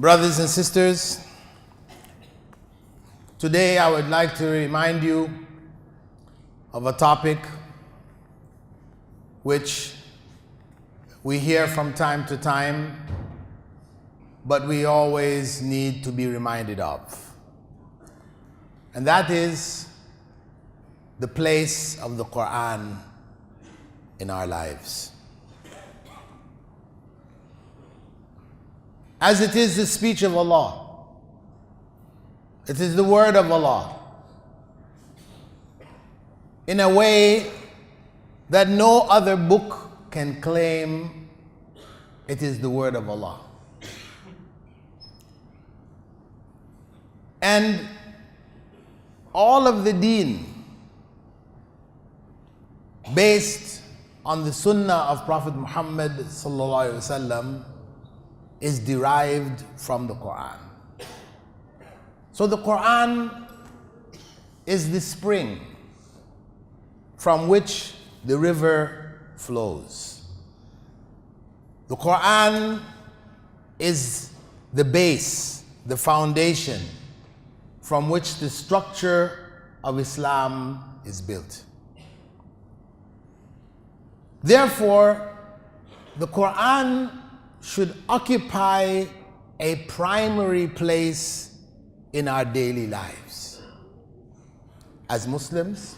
Brothers and sisters, today I would like to remind you of a topic which we hear from time to time, but we always need to be reminded of. And that is the place of the Quran in our lives. As it is the speech of Allah, it is the word of Allah, in a way that no other book can claim it is the word of Allah. And all of the deen based on the sunnah of Prophet Muhammad sallallahu alaihi wasallam is derived from the Quran. So the Quran is the spring from which the river flows. The Quran is the base, the foundation from which the structure of Islam is built. Therefore, the Quran should occupy a primary place in our daily lives. As Muslims,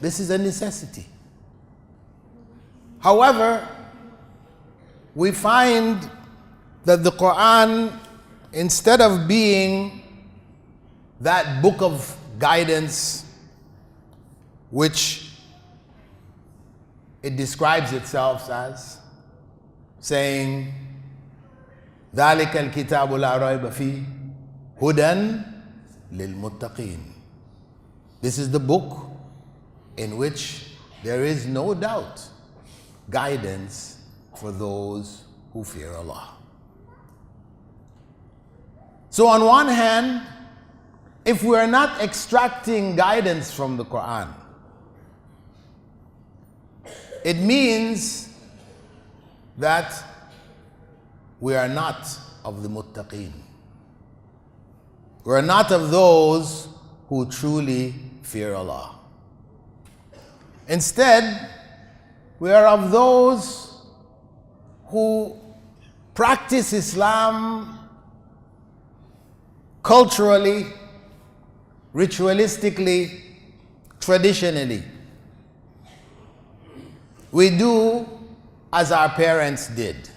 this is a necessity. However, we find that the Quran, instead of being that book of guidance which it describes itself as, saying, ذَلِكَ الْكِتَابُ لَا رَيْبَ فِيهِ هُدًى لِلْمُتَّقِينَ. This is the book in which there is no doubt guidance for those who fear Allah. So on one hand, if we are not extracting guidance from the Quran, it means that we are not of the muttaqeen. We are not of those who truly fear Allah. Instead, we are of those who practice Islam culturally, ritualistically, traditionally. We do as our parents did,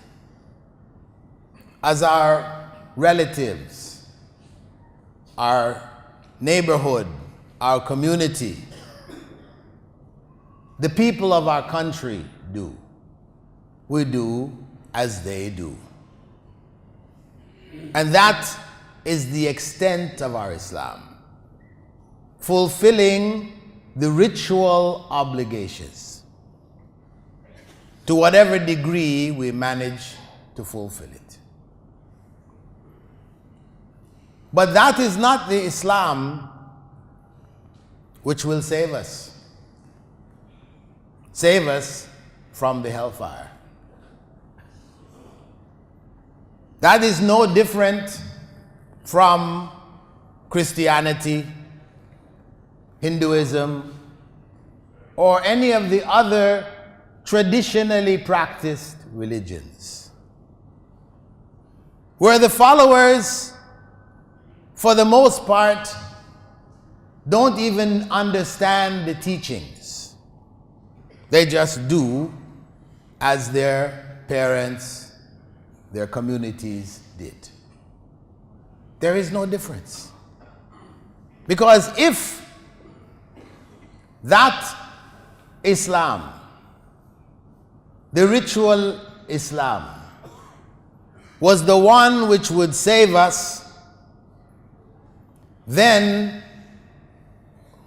as our relatives, our neighborhood, our community, the people of our country do. We do as they do. And that is the extent of our Islam, fulfilling the ritual obligations to whatever degree we manage to fulfill it. But that is not the Islam which will save us from the hellfire. That is no different from Christianity, Hinduism, or any of the other traditionally practiced religions, where the followers, for the most part, don't even understand the teachings. They just do as their parents, their communities did. There is no difference. Because if that Islam, the ritual Islam, was the one which would save us, then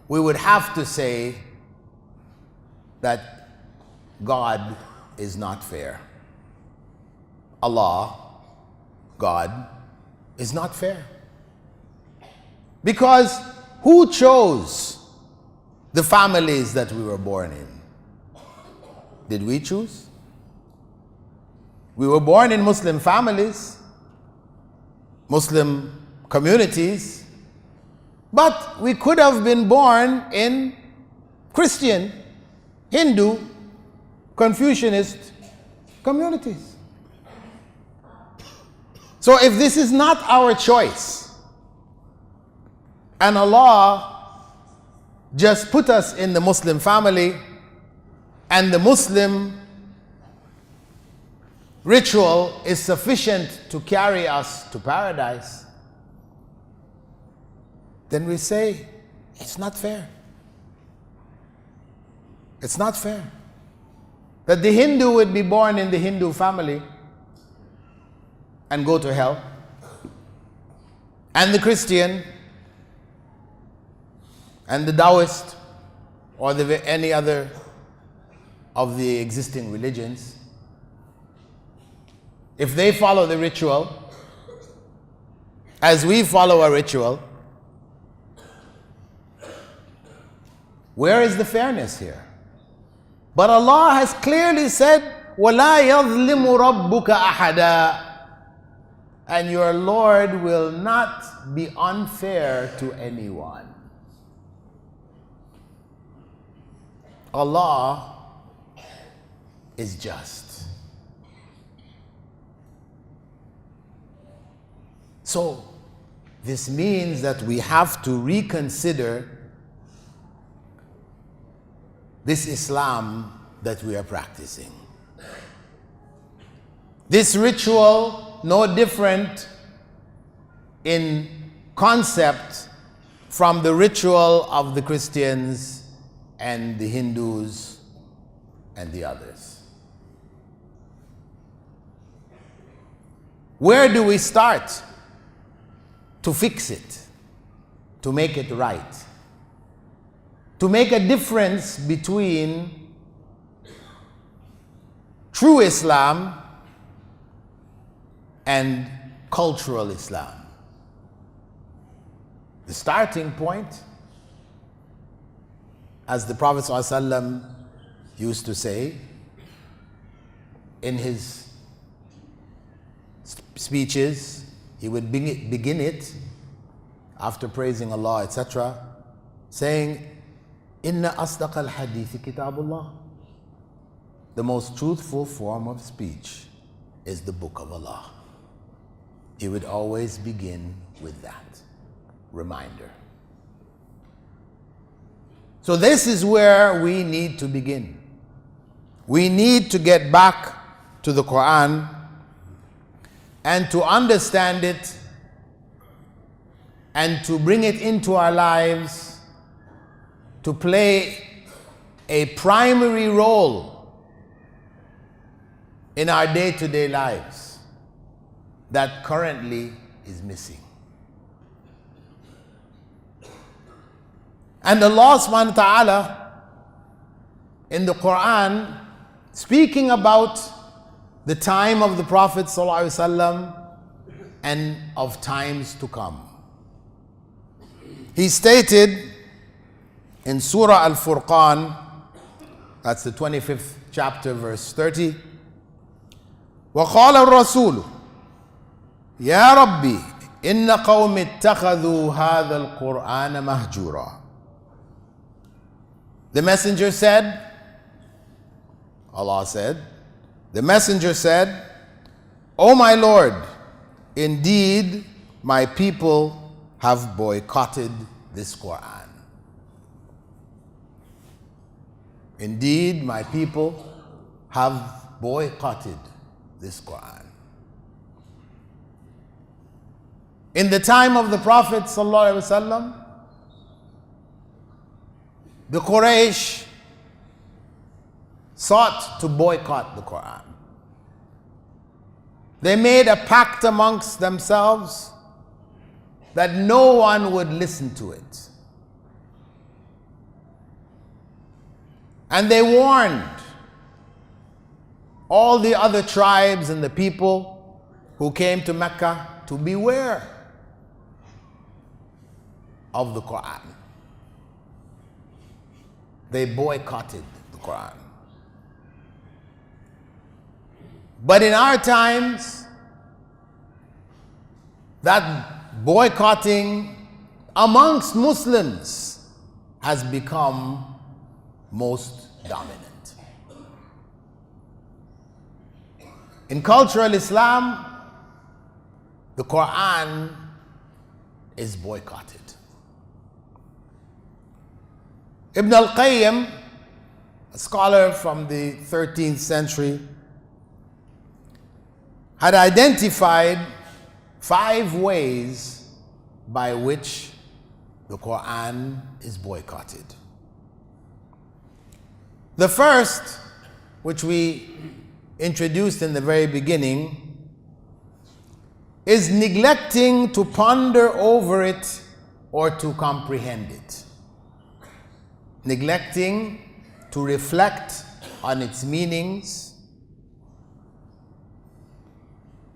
we would have to say that God is not fair. Allah, God, is not fair. Because who chose the families that we were born in? Did we choose? We were born in Muslim families. Muslim communities, but we could have been born in Christian, Hindu, Confucianist communities. So if this is not our choice, and Allah just put us in the Muslim family, and the Muslim ritual is sufficient to carry us to paradise, then we say, it's not fair. It's not fair that the Hindu would be born in the Hindu family and go to hell, and the Christian and the Taoist or any other of the existing religions, if they follow the ritual as we follow a ritual, where is the fairness here? But Allah has clearly said, وَلَا يَظْلِمُ رَبُّكَ أَحَدًا, and your Lord will not be unfair to anyone. Allah is just. So, this means that we have to reconsider this Islam that we are practicing. This ritual, no different in concept from the ritual of the Christians and the Hindus and the others. Where do we start to fix it, to make it right, to make a difference between true Islam and cultural Islam? The starting point, as the Prophet ﷺ used to say in his speeches, he would begin it after praising Allah, etc., saying, Inna asdaq al-hadithi kitabullah. The most truthful form of speech is the book of Allah. He would always begin with that reminder. So this is where we need to begin. We need to get back to the Quran and to understand it and to bring it into our lives, to play a primary role in our day-to-day lives that currently is missing. And Allah subhanahu wa ta'ala in the Quran, speaking about the time of the Prophet sallallahu alaihi wasallam and of times to come, he stated in Surah Al-Furqan, that's the 25th chapter, verse 30, وَقَالَ الرَّسُولُ يَا رَبِّي إِنَّ قَوْمِ اتَّخَذُوا هَذَا الْقُرْآنَ مَهْجُورًا. The messenger said, Allah said, the messenger said, O my Lord, indeed my people have boycotted this Quran. Indeed, my people have boycotted this Quran. In the time of the Prophet ﷺ, the Quraysh sought to boycott the Quran. They made a pact amongst themselves that no one would listen to it. And they warned all the other tribes and the people who came to Mecca to beware of the Quran. They boycotted the Quran. But in our times, that boycotting amongst Muslims has become most dominant. In cultural Islam, the Quran is boycotted. Ibn al-Qayyim, a scholar from the 13th century, had identified 5 ways by which the Quran is boycotted. The first, which we introduced in the very beginning, is neglecting to ponder over it or to comprehend it. Neglecting to reflect on its meanings,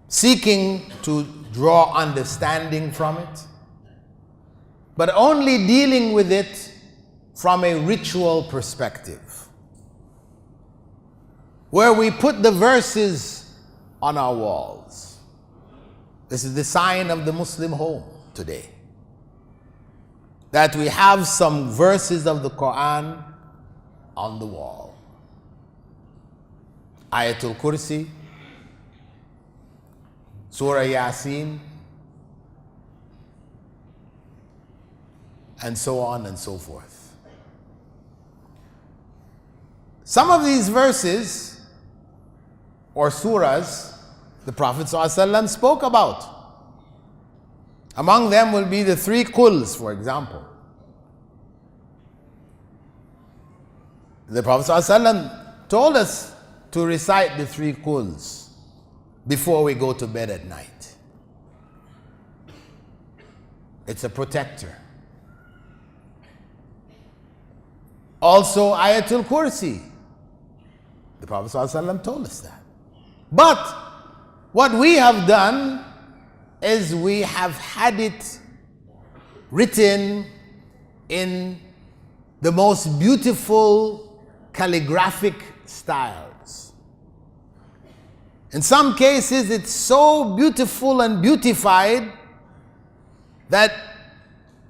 seeking to draw understanding from it, but only dealing with it from a ritual perspective, where we put the verses on our walls. This is the sign of the Muslim home today, that we have some verses of the Quran on the wall. Ayatul Kursi, Surah Yasin, and so on and so forth. Some of these verses or surahs the Prophet ﷺ spoke about. Among them will be the 3 Quls, for example. The Prophet ﷺ told us to recite the 3 Quls before we go to bed at night. It's a protector. Also, Ayatul Kursi. The Prophet ﷺ told us that. But what we have done is we have had it written in the most beautiful calligraphic styles. In some cases, it's so beautiful and beautified that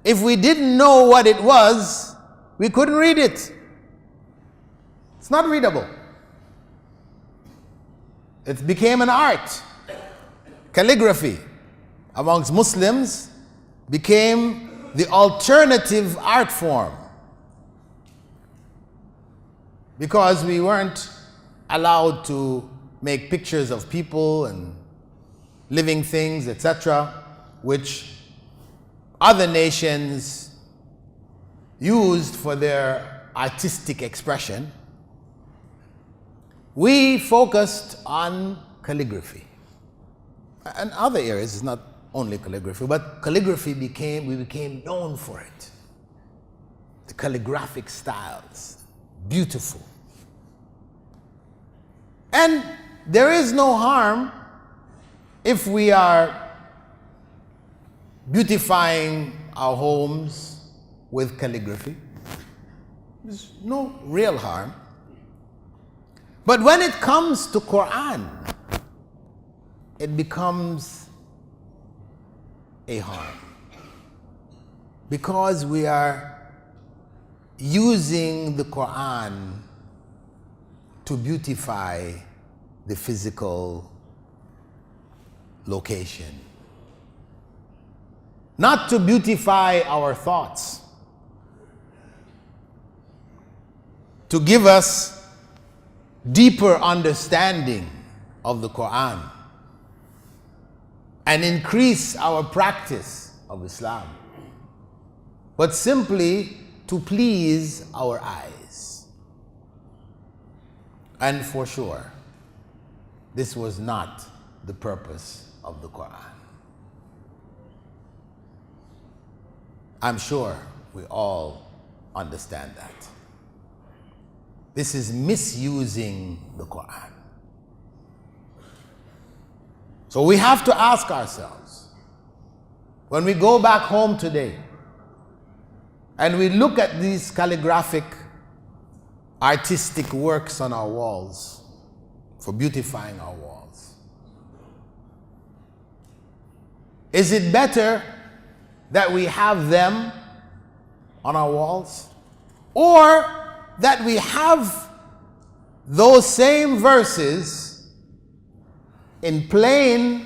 if we didn't know what it was, we couldn't read it. It's not readable. It became an art. Calligraphy amongst Muslims became the alternative art form, because we weren't allowed to make pictures of people and living things, etc., which other nations used for their artistic expression. We focused on calligraphy. And other areas, it's not only calligraphy, but calligraphy we became known for it. The calligraphic styles, beautiful. And there is no harm if we are beautifying our homes with calligraphy. There's no real harm. But when it comes to Quran, it becomes a harm, because we are using the Quran to beautify the physical location, not to beautify our thoughts, to give us deeper understanding of the Quran and increase our practice of Islam, but simply to please our eyes. And for sure, this was not the purpose of the Quran. I'm sure we all understand that. This is misusing the Quran. So we have to ask ourselves, when we go back home today and we look at these calligraphic, artistic works on our walls for beautifying our walls, Is it better that we have them on our walls, or that we have those same verses in plain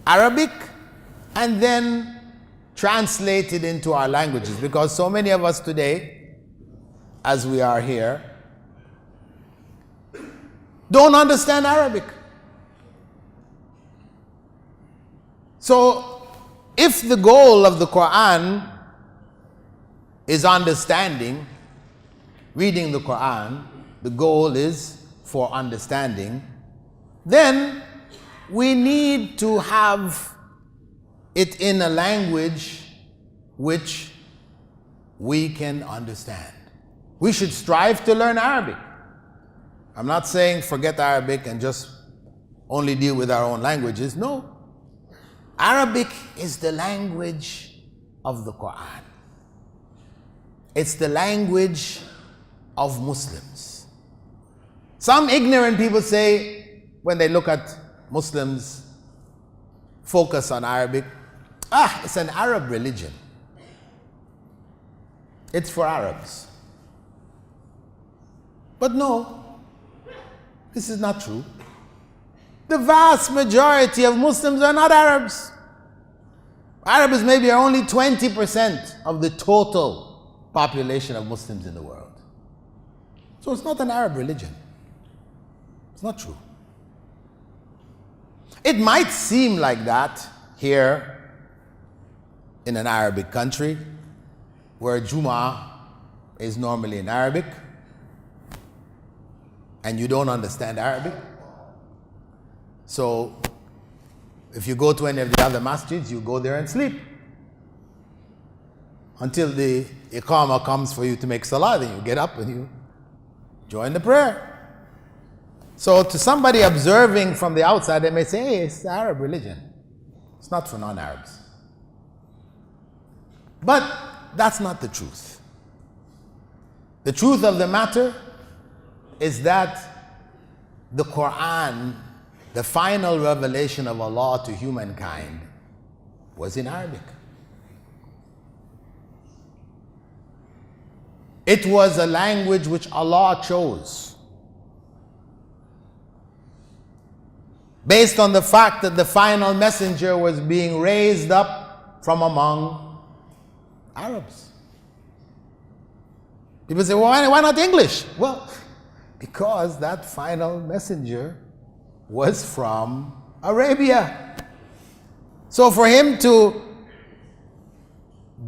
Arabic and then translated into our languages? Because so many of us today, as we are here, don't understand Arabic. So, if the goal of the Quran is understanding, reading the Quran, the goal is for understanding, then we need to have it in a language which we can understand. We should strive to learn Arabic. I'm not saying forget Arabic and just only deal with our own languages. No. Arabic is the language of the Quran. It's the language of Muslims. Some ignorant people say, when they look at Muslims focus on Arabic, it's an Arab religion. It's for Arabs. But no, this is not true. The vast majority of Muslims are not Arabs. Arabs maybe are only 20% of the total population of Muslims in the world. So it's not an Arab religion. It's not true. It might seem like that here in an Arabic country where Jumu'ah is normally in Arabic and you don't understand Arabic. So if you go to any of the other masjids, you go there and sleep until the iqamah comes for you to make salah. Then you get up and you join the prayer. So to somebody observing from the outside, they may say, hey, it's the Arab religion. It's not for non-Arabs. But that's not the truth. The truth of the matter is that the Quran, the final revelation of Allah to humankind, was in Arabic. It was a language which Allah chose, based on the fact that the final messenger was being raised up from among Arabs. People say, well, why not English? Well, because that final messenger was from Arabia. So for him to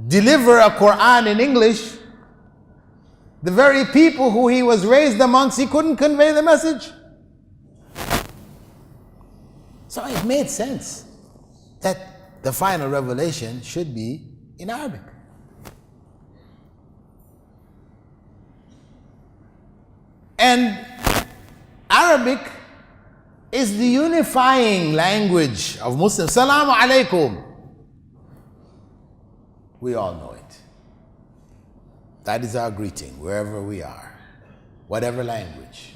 deliver a Quran in English, the very people who he was raised amongst, he couldn't convey the message. So it made sense that the final revelation should be in Arabic. And Arabic is the unifying language of Muslims. Salaam alaikum. We all know it. That is our greeting wherever we are, whatever language.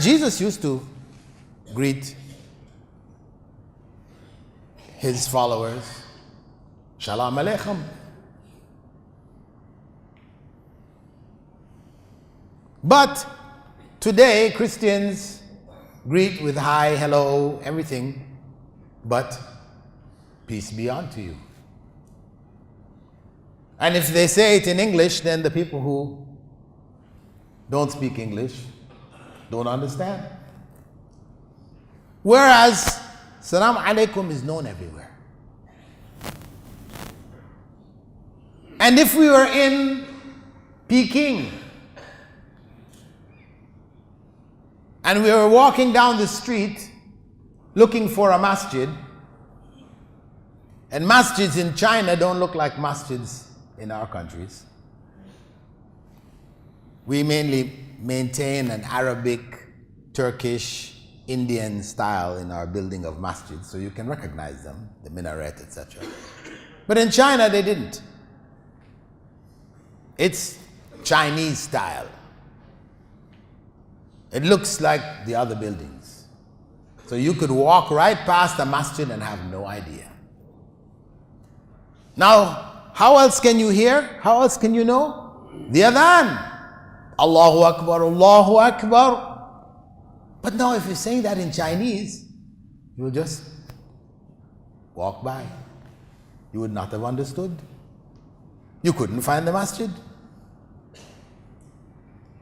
Jesus used to greet his followers, Shalom Aleichem. But today, Christians greet with hi, hello, everything, but peace be unto you. And if they say it in English, then the people who don't speak English don't understand. Whereas, Salam Alaikum is known everywhere. And if we were in Peking, and we were walking down the street looking for a masjid, and masjids in China don't look like masjids in our countries. We mainly maintain an Arabic, Turkish, Indian style in our building of masjids, so you can recognize them, the minaret, etc. But in China, they didn't. It's Chinese style. It looks like the other buildings. So you could walk right past the masjid and have no idea. Now, how else can you hear? How else can you know? The adhan. Allahu Akbar, Allahu Akbar. But now if you're saying that in Chinese, you will just walk by. You would not have understood. You couldn't find the masjid.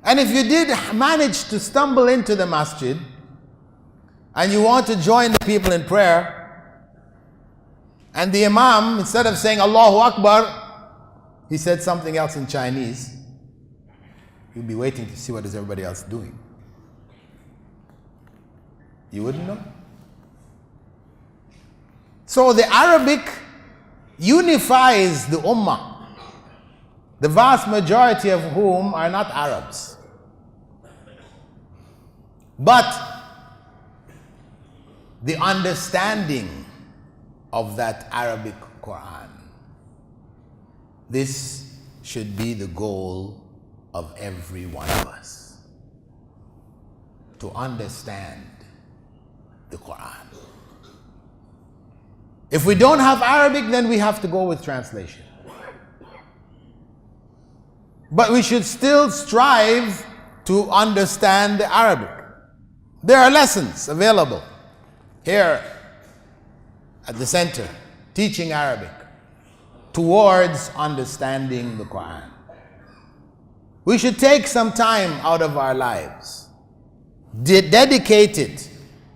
And if you did manage to stumble into the masjid and you want to join the people in prayer, and the imam, instead of saying Allahu Akbar, he said something else in Chinese, you'd be waiting to see what is everybody else doing. You wouldn't know. So the Arabic unifies the ummah, the vast majority of whom are not Arabs. But the understanding of that Arabic Quran, this should be the goal of every one of us, to understand the Quran. If we don't have Arabic, then we have to go with translation. But we should still strive to understand the Arabic. There are lessons available here at the center, teaching Arabic towards understanding the Quran. We should take some time out of our lives, dedicate it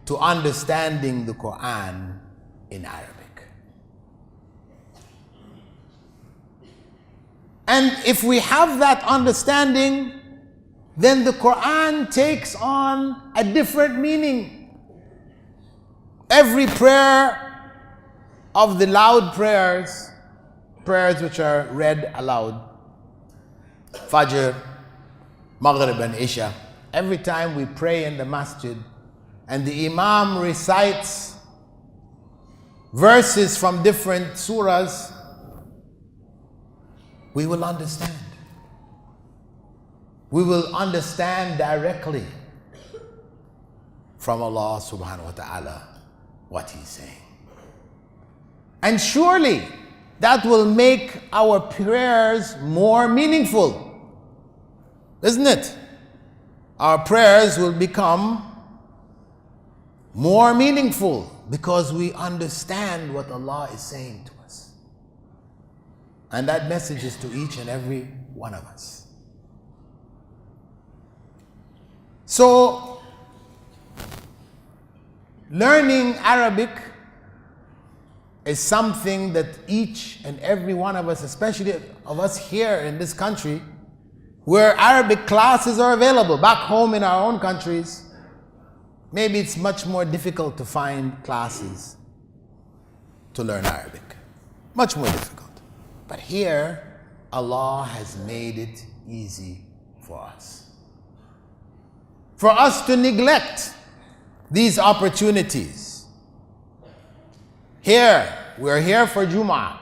to understanding the Quran in Arabic. And if we have that understanding, then the Quran takes on a different meaning. Every prayer of the loud prayers which are read aloud, Fajr, Maghrib and Isha, every time we pray in the masjid and the Imam recites verses from different surahs, we will understand. We will understand directly from Allah subhanahu wa ta'ala what He's saying. And surely that will make our prayers more meaningful, isn't it? Our prayers will become more meaningful because we understand what Allah is saying to us. And that message is to each and every one of us. So, learning Arabic is something that each and every one of us, especially of us here in this country, where Arabic classes are available. Back home in our own countries, maybe it's much more difficult to find classes to learn Arabic. Much more difficult. But here, Allah has made it easy for us. For us to neglect these opportunities. Here, we're here for Jum'ah.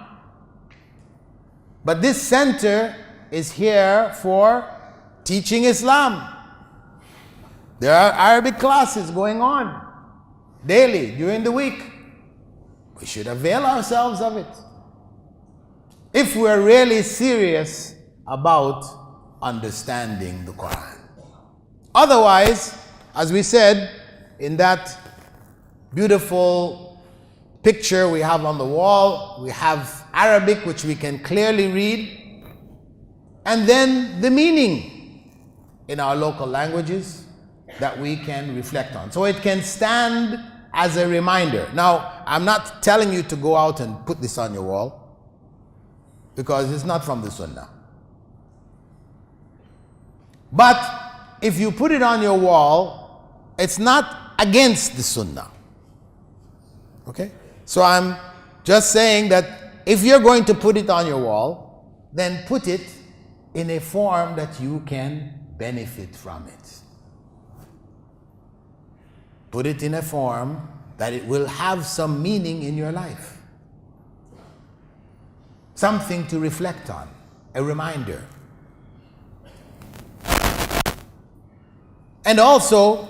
But this center is here for teaching Islam. There are Arabic classes going on daily during the week. We should avail ourselves of it if we're really serious about understanding the Quran. Otherwise, as we said in that beautiful picture we have on the wall, we have Arabic which we can clearly read, and then the meaning in our local languages that we can reflect on. So it can stand as a reminder. Now, I'm not telling you to go out and put this on your wall, because it's not from the Sunnah. But if you put it on your wall, it's not against the Sunnah. Okay? So I'm just saying that if you're going to put it on your wall, then put it in a form that you can benefit from it. Put it in a form that it will have some meaning in your life. Something to reflect on, a reminder. And also,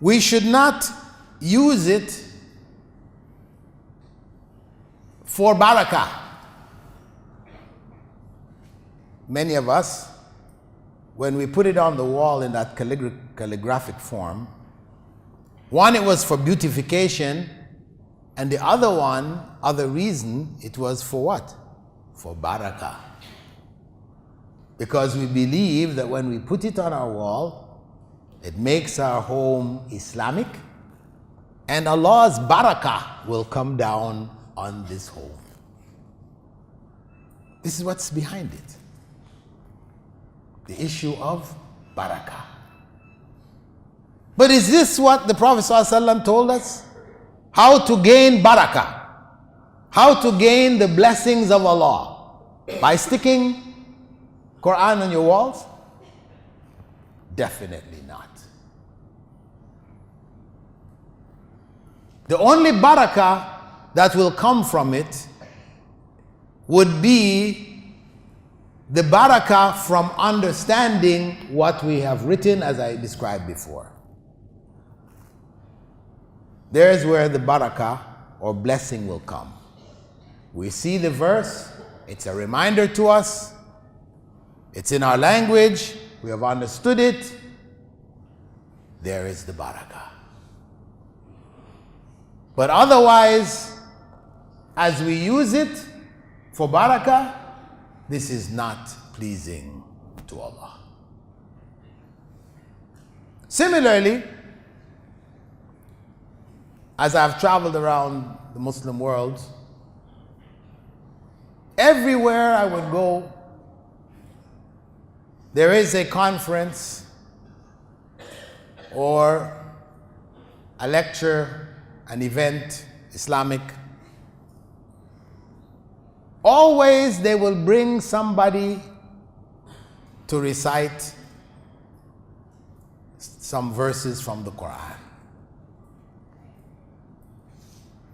we should not use it for barakah. Many of us, when we put it on the wall in that calligraphic form, one, it was for beautification, and the other reason, it was for what? For barakah. Because we believe that when we put it on our wall, it makes our home Islamic, and Allah's barakah will come down on this home. This is what's behind it. The issue of barakah. But is this what the Prophet ﷺ told us? How to gain barakah? How to gain the blessings of Allah? By sticking Quran on your walls? Definitely not. The only barakah that will come from it would be the barakah from understanding what we have written, as I described before. There's where the barakah or blessing will come. We see the verse, it's a reminder to us, it's in our language, we have understood it, there is the barakah. But otherwise, as we use it for barakah, this is not pleasing to Allah. Similarly, as I've traveled around the Muslim world, everywhere I would go, there is a conference or a lecture, an event, Islamic. Always they will bring somebody to recite some verses from the Quran.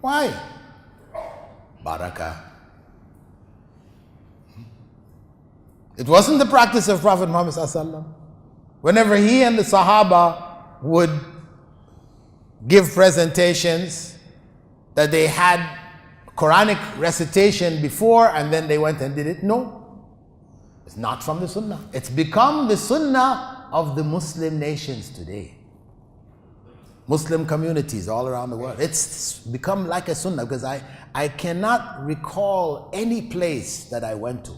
Why? Barakah. It wasn't the practice of Prophet Muhammad ﷺ. Whenever he and the Sahaba would give presentations, that they had Quranic recitation before and then they went and did it. No, it's not from the Sunnah. It's become the Sunnah of the Muslim nations today. Muslim communities all around the world. It's become like a Sunnah, because I cannot recall any place that I went to,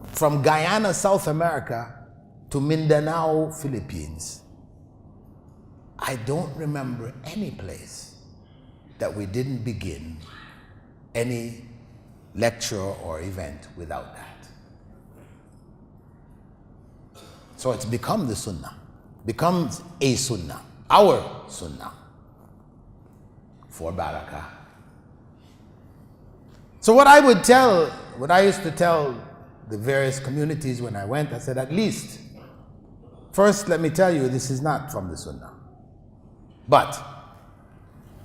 from Guyana, South America, to Mindanao, Philippines. I don't remember any place that we didn't begin any lecture or event without that. So it's become the Sunnah, becomes a Sunnah, our Sunnah for barakah. So what I used to tell the various communities when I went, I said, at least, first let me tell you, this is not from the Sunnah. But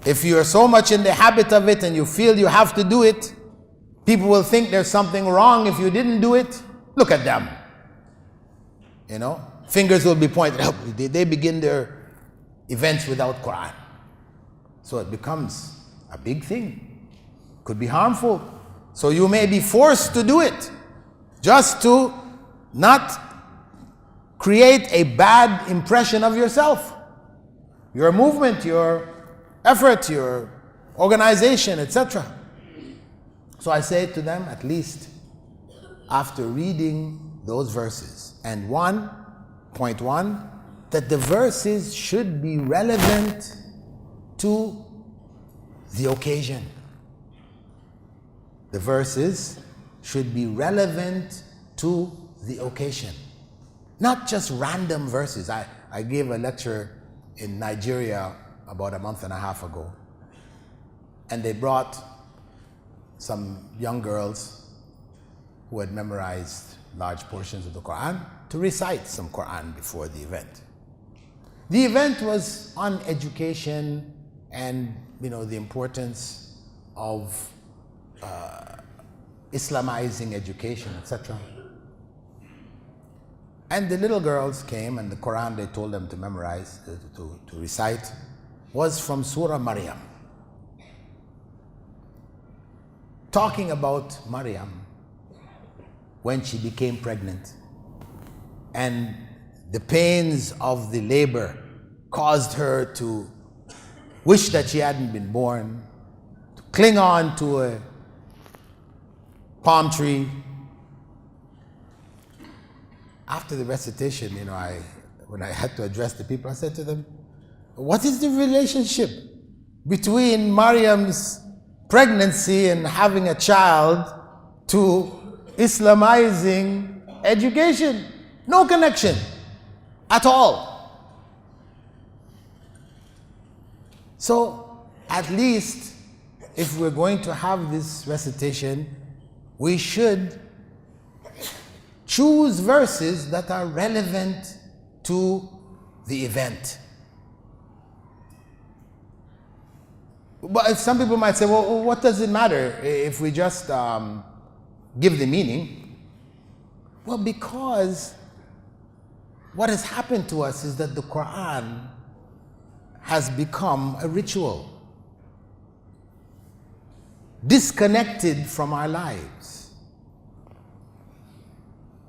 if you are so much in the habit of it and you feel you have to do it, people will think there's something wrong if you didn't do it. Look at them. You know, fingers will be pointed out. They begin their events without Quran. So it becomes a big thing. Could be harmful. So you may be forced to do it just to not create a bad impression of yourself, your movement, your effort, your organization, etc. So I say to them, at least after reading those verses, and point one, that the verses should be relevant to the occasion. The verses should be relevant to the occasion. Not just random verses. I gave a lecture in Nigeria about a month and a half ago, and they brought some young girls who had memorized large portions of the Quran to recite some Quran before the event. The event was on education and, the importance of Islamizing education, etc. And the little girls came, and the Quran they told them to memorize, to recite, was from Surah Maryam. Talking about Maryam when she became pregnant, and the pains of the labor caused her to wish that she hadn't been born, to cling on to a palm tree. After the recitation, when I had to address the people, I said to them, what is the relationship between Maryam's pregnancy and having a child to Islamizing education? No connection at all. So, at least, if we're going to have this recitation, we should choose verses that are relevant to the event. But some people might say, well, what does it matter if we just give the meaning? Well, because what has happened to us is that the Quran has become a ritual, disconnected from our lives.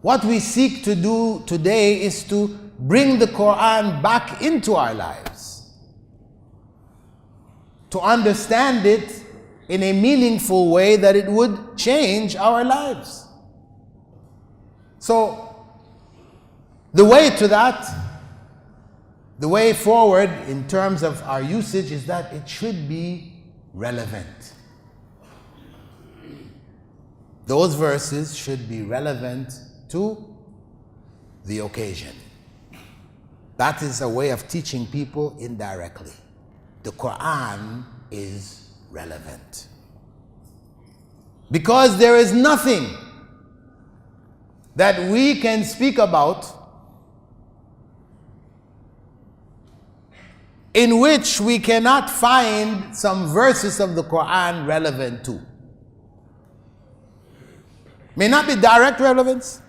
What we seek to do today is to bring the Quran back into our lives, to understand it in a meaningful way that it would change our lives. So, the way to that, the way forward in terms of our usage is that it should be relevant. Those verses should be relevant to the occasion. That is a way of teaching people indirectly. The Quran is relevant. Because there is nothing that we can speak about in which we cannot find some verses of the Quran relevant to. May not be direct relevance,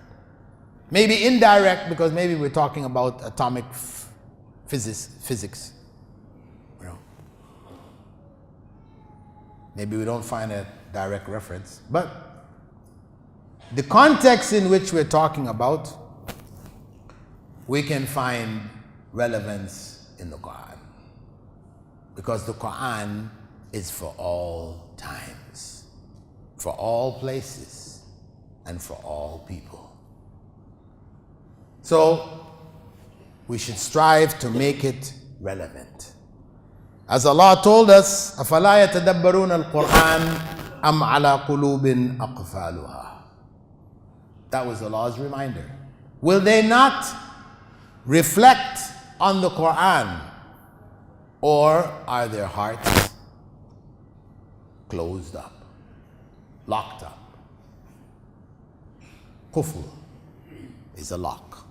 maybe indirect, because maybe we're talking about atomic physics. Maybe we don't find a direct reference, but the context in which we're talking about, we can find relevance in the Quran. Because the Quran is for all times, for all places, and for all people. So, we should strive to make it relevant. As Allah told us, أَفَلَا يَتَدَبَّرُونَ الْقُرْآنَ أَمْ عَلَى قُلُوبٍ أَقْفَالُهَا. That was Allah's reminder. Will they not reflect on the Quran, or are their hearts closed up, locked up? Qufl is a lock.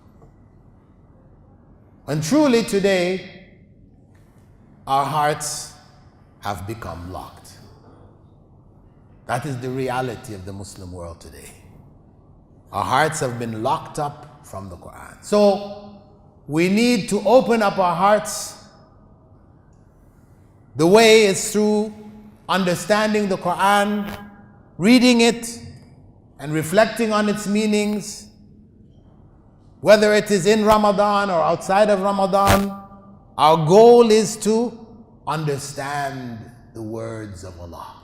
And truly today, our hearts have become locked. That is the reality of the Muslim world today. Our hearts have been locked up from the Quran. So, we need to open up our hearts. The way is through understanding the Quran, reading it, and reflecting on its meanings, whether it is in Ramadan or outside of Ramadan. Our goal is to understand the words of Allah.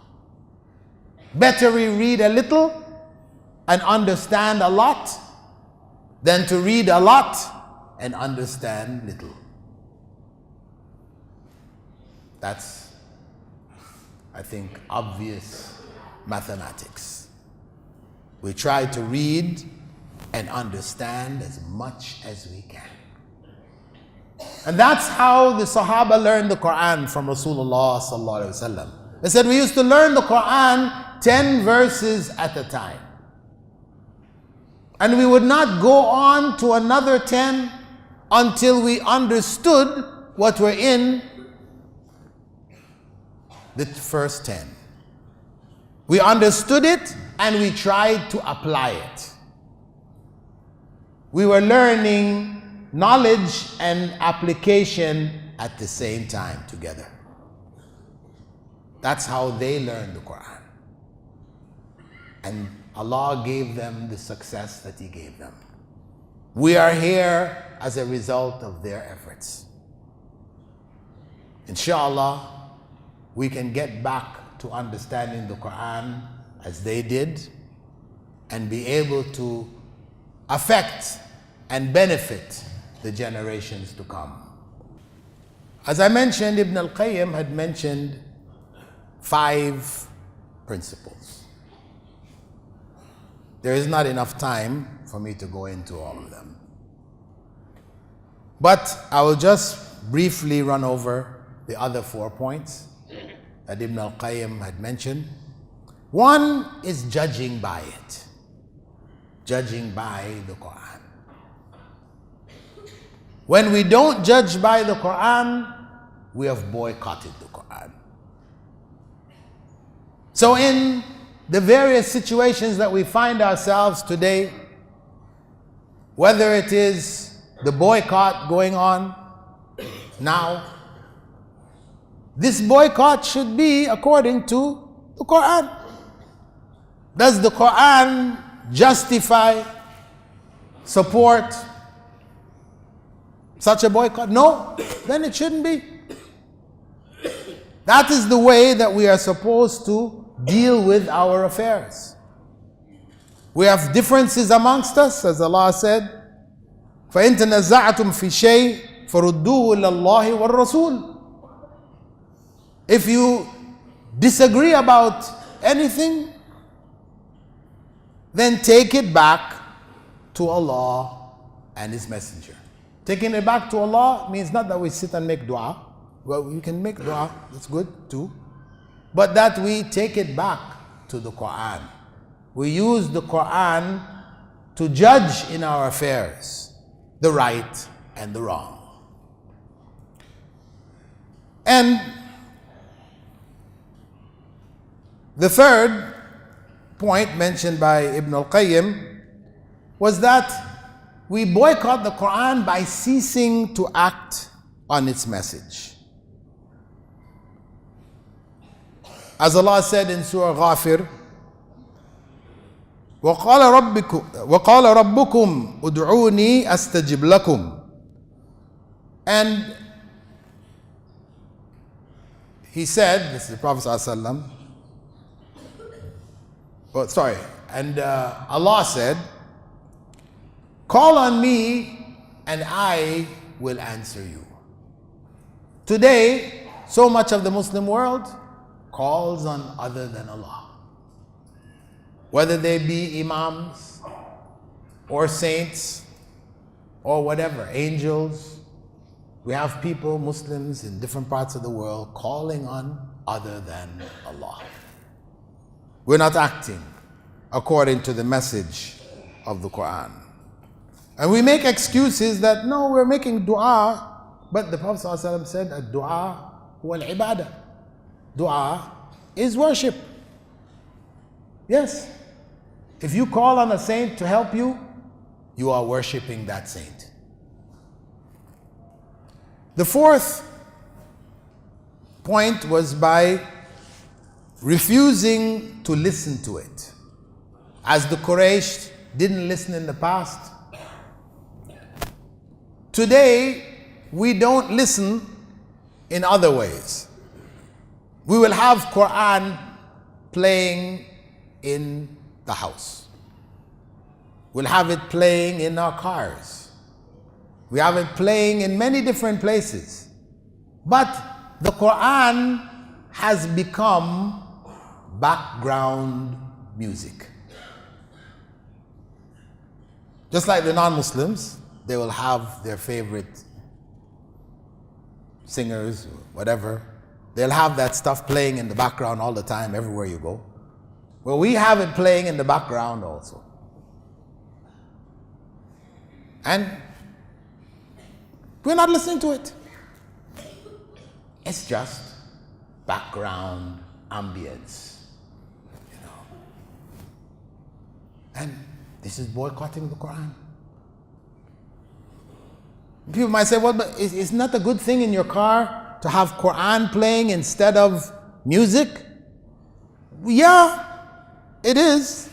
Better we read a little and understand a lot than to read a lot and understand little. That's, I think, obvious mathematics. We try to read and understand as much as we can. And that's how the Sahaba learned the Quran from Rasulullah sallallahu alaihi wasallam. They said, we used to learn the Quran 10 verses at a time. And we would not go on to another 10 until we understood what were in the first 10. We understood it and we tried to apply it. We were learning knowledge and application at the same time together. That's how they learned the Quran. And Allah gave them the success that He gave them. We are here as a result of their efforts. Inshallah, we can get back to understanding the Quran as they did and be able to affect and benefit the generations to come. As I mentioned, Ibn al-Qayyim had mentioned 5 principles. There is not enough time for me to go into all of them. But I will just briefly run over the other 4 points that Ibn al-Qayyim had mentioned. One is judging by it. Judging by the Quran. When we don't judge by the Quran, we have boycotted the Quran. So in the various situations that we find ourselves today, whether it is the boycott going on now, this boycott should be according to the Quran. Does the Quran justify, support such a boycott? No, then it shouldn't be. That is the way that we are supposed to deal with our affairs. We have differences amongst us, as Allah said, فَإِن تَنَزَّعْتُمْ فِي شَيْءٍ فَرُدُّوهُ إِلَى اللَّهِ وَالرَّسُولِ. If you disagree about anything, then take it back to Allah and His Messenger. Taking it back to Allah means not that we sit and make dua. Well, you can make dua, that's good too. But that we take it back to the Quran. We use the Quran to judge in our affairs, the right and the wrong. And the third point mentioned by Ibn al-Qayyim was that we boycott the Quran by ceasing to act on its message. As Allah said in Surah Ghafir, وَقَالَ رَبُّكُمْ أُدْعُونِي أَسْتَجِبْ لَكُمْ. And He said, this is the Prophet ﷺ, and Allah said, call on me and I will answer you. Today, so much of the Muslim world calls on other than Allah. Whether they be imams or saints or whatever, angels. We have people, Muslims in different parts of the world calling on other than Allah. We're not acting according to the message of the Quran. And we make excuses that, no, we're making dua. But the Prophet ﷺ said, ad-dua huwa al-ibadah. Dua is worship. Yes. If you call on a saint to help you, you are worshiping that saint. The fourth point was by refusing to listen to it. As the Quraysh didn't listen in the past, today we don't listen in other ways. We will have Quran playing in the house. We'll have it playing in our cars. We have it playing in many different places. But the Quran has become background music. Just like the non-Muslims, they will have their favorite singers, whatever. They'll have that stuff playing in the background all the time, everywhere you go. Well, we have it playing in the background also. And we're not listening to it. It's just background ambience, you know. And this is boycotting the Quran. People might say, well, but it's not a good thing in your car to have Quran playing instead of music? Yeah, it is.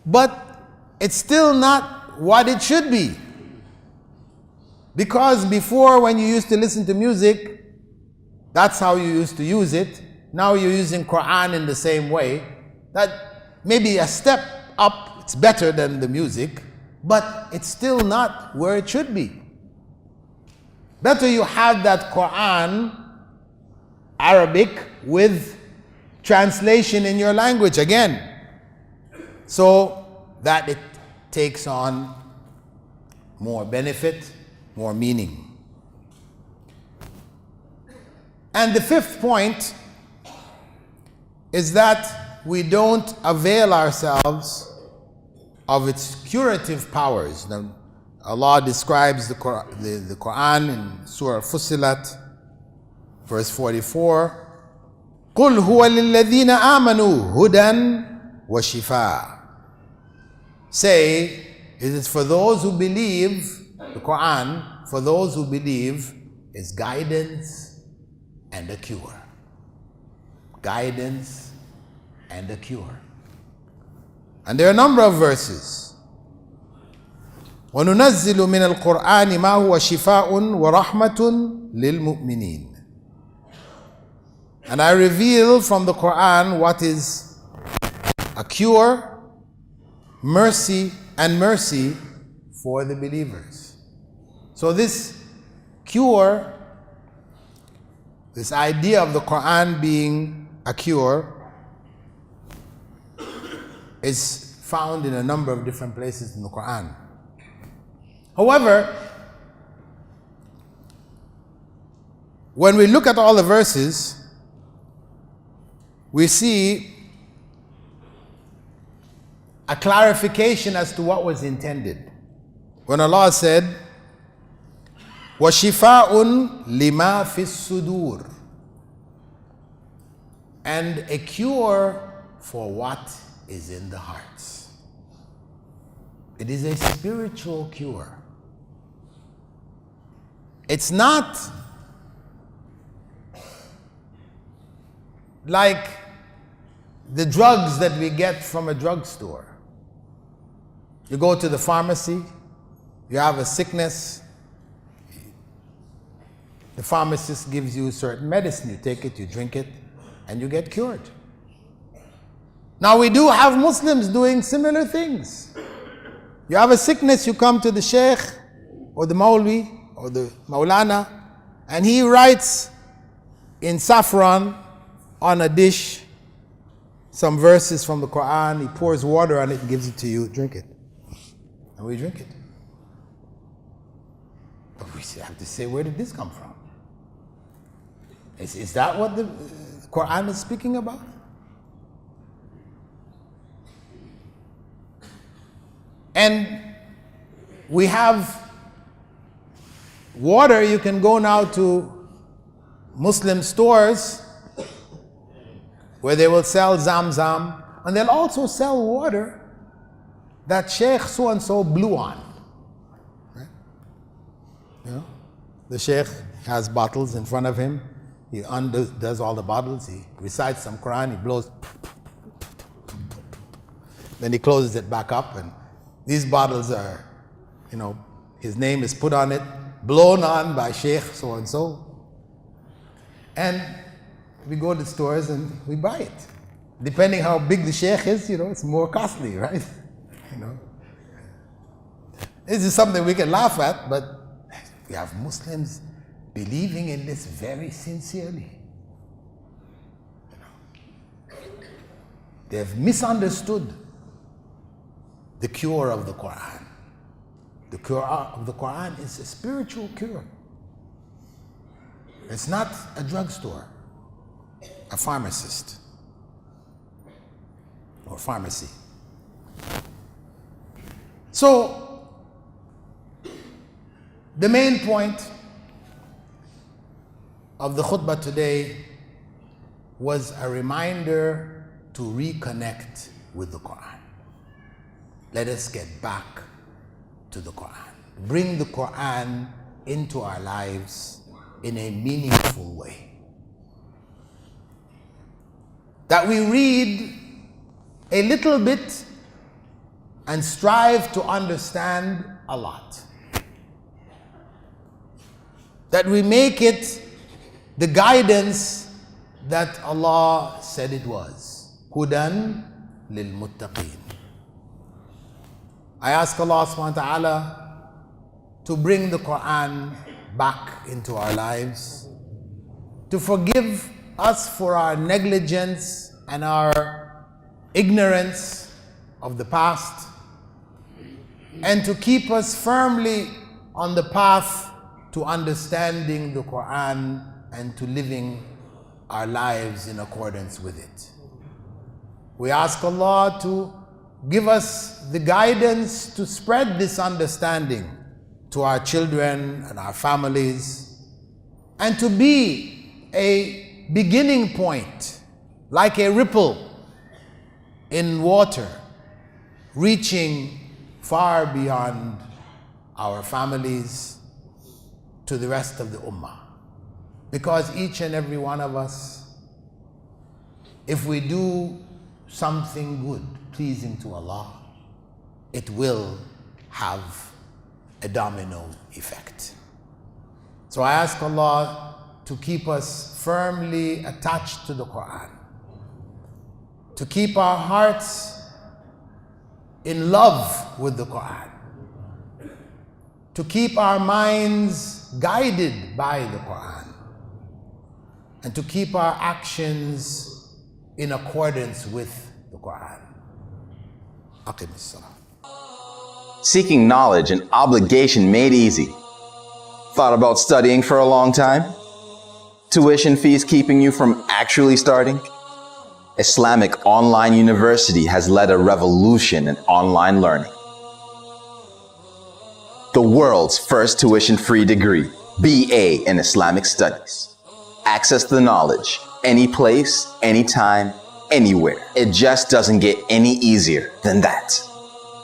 But it's still not what it should be. Because before, when you used to listen to music, that's how you used to use it. Now you're using Quran in the same way. That maybe a step up, it's better than the music, but it's still not where it should be. Better you have that Quran, Arabic, with translation in your language again, so that it takes on more benefit, more meaning. And the fifth point is that we don't avail ourselves of its curative powers. Now, Allah describes the Quran in Surah Fussilat, verse 44. قُلْ هُوَ لِلَّذِينَ آمَنُوا هُدًى وَشِفَاءً. Say, it is for those who believe, the Quran, for those who believe, is guidance and a cure. Guidance and a cure. And there are a number of verses. وَنُنَزِّلُ مِنَ الْقُرْآنِ مَا هُوَ شِفَاءٌ وَرَحْمَةٌ لِلْمُؤْمِنِينَ. And I reveal from the Quran what is a cure, mercy, and mercy for the believers. So this cure, this idea of the Quran being a cure, is found in a number of different places in the Quran. However, when we look at all the verses, we see a clarification as to what was intended. When Allah said, وَشِفَاءٌ لِمَا فِي الصُّدُورِ, and a cure for what is in the hearts. It is a spiritual cure. It's not like the drugs that we get from a drugstore. You go to the pharmacy, you have a sickness, the pharmacist gives you certain medicine, you take it, you drink it, and you get cured. Now we do have Muslims doing similar things. You have a sickness, you come to the Sheikh or the Maulvi or the Maulana, and he writes in saffron on a dish some verses from the Quran, he pours water on it and gives it to you, drink it. And we drink it. But we have to say, where did this come from? Is that what the Quran is speaking about? And we have water. You can go now to Muslim stores where they will sell Zamzam, and they'll also sell water that Sheikh so-and-so blew on. Right? You know, the Sheikh has bottles in front of him. He does all the bottles. He recites some Quran. He blows. Then he closes it back up, and these bottles are, you know, his name is put on it, blown on by Sheikh so-and-so. And we go to stores and we buy it. Depending how big the Sheikh is, you know, it's more costly, right? You know, this is something we can laugh at, but we have Muslims believing in this very sincerely. You know, they've misunderstood the cure of the Quran. The cure of the Quran is a spiritual cure. It's not a drugstore, a pharmacist, or pharmacy. So, the main point of the khutbah today was a reminder to reconnect with the Quran. Let us get back to the Quran. Bring the Quran into our lives in a meaningful way. That we read a little bit and strive to understand a lot. That we make it the guidance that Allah said it was. Hudan lil muttaqeen. I ask Allah subhanahu wa ta'ala to bring the Quran back into our lives, to forgive us for our negligence and our ignorance of the past, and to keep us firmly on the path to understanding the Quran and to living our lives in accordance with it. We ask Allah to give us the guidance to spread this understanding to our children and our families, and to be a beginning point, like a ripple in water, reaching far beyond our families to the rest of the ummah. Because each and every one of us, if we do something good, pleasing to Allah, it will have a domino effect. So I ask Allah to keep us firmly attached to the Quran, to keep our hearts in love with the Quran, to keep our minds guided by the Quran, and to keep our actions in accordance with the Quran. Aqim as-salah. Seeking knowledge an obligation made easy. Thought about studying for a long time? Tuition fees keeping you from actually starting? Islamic Online University has led a revolution in online learning. The world's first tuition-free degree, BA in Islamic Studies. Access the knowledge, any place, anytime, anywhere. It just doesn't get any easier than that.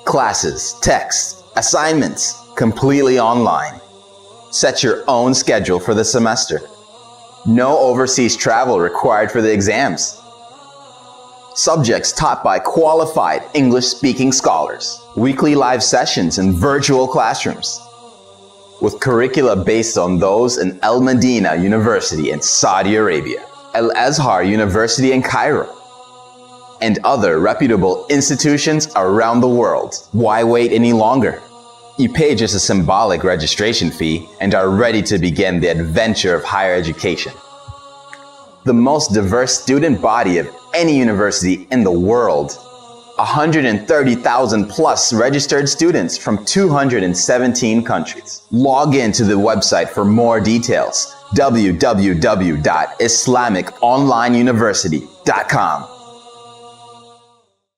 Classes, texts, assignments, completely online. Set your own schedule for the semester. No overseas travel required for the exams. Subjects taught by qualified English-speaking scholars. Weekly live sessions in virtual classrooms. With curricula based on those in Al Madina University in Saudi Arabia, Al Azhar University in Cairo, and other reputable institutions around the world. Why wait any longer? You pay just a symbolic registration fee and are ready to begin the adventure of higher education. The most diverse student body of any university in the world. 130,000 plus registered students from 217 countries. Log in to the website for more details. www.islamiconlineuniversity.com